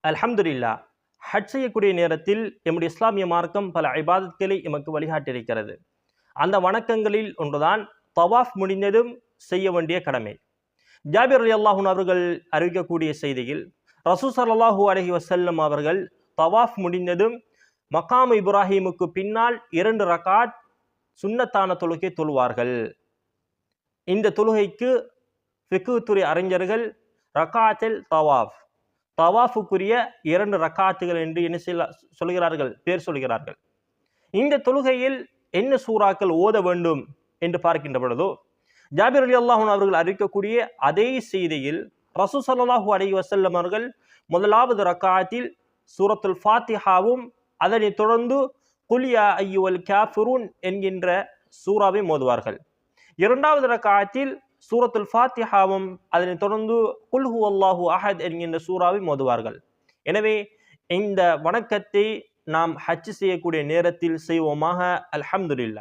அல்ஹம்துலில்லா. ஹஜ் செய்யக்கூடிய நேரத்தில் எம்முடைய இஸ்லாமிய மார்க்கம் பல இபாதத்களை எமக்கு வழிகாட்டியிருக்கிறது. அந்த வணக்கங்களில் ஒன்றுதான் தவாஃப் முடிந்ததும் செய்ய வேண்டிய கடமை. ஜாபிர் ரலியல்லாஹு அன்ஹு அவர்கள் அறிவிக்கக்கூடிய செய்தியில் ரசூல் ஸல்லல்லாஹு அலைஹி வஸல்லம் அவர்கள் தவாஃப் முடிந்ததும் மகாம் இப்ராஹிமுக்கு பின்னால் 2 ரகாத் சுன்னத்தான தொழுகை தொழுவார்கள். இந்த தொழுகைக்கு ஃபிக்ஹ் துறை அறிஞர்கள் ரகாத்தில் தவாஃபுக்குரிய 2 ரகாத்துகள் என்று என்ன சொல்கிறார்கள், பேர் சொல்கிறார்கள். இந்த தொழுகையில் என்ன சூறாக்கள் ஓத வேண்டும் என்று பார்க்கின்ற பொழுதோ, ஜாபிர் ரலியல்லாஹு அன்ஹு அவர்கள் அறிவிக்கக்கூடிய அதே செய்தியில் ரசூல் ஸல்லல்லாஹு அலைஹி வஸல்லம் அவர்கள் முதலாவது ரகாத்தில் சூரத்துல் ஃபாத்திஹாவும் அதனைத் தொடர்ந்து குல் யா அய்யுல் காஃபிரூன் என்கின்ற சூறாவை ஓதுவார்கள். இரண்டாவது ரகாத்தில் சூரத்துல் ஃபாத்திஹாவும் அதனைத் தொடர்ந்து குல் ஹுவல்லாஹு அஹத் என்கின்ற சூறாவை ஓதுவார்கள். எனவே இந்த வணக்கத்தை நாம் ஹஜ் செய்யக்கூடிய நேரத்தில் செய்வோமாக. அல்ஹம்துலில்லாஹ்.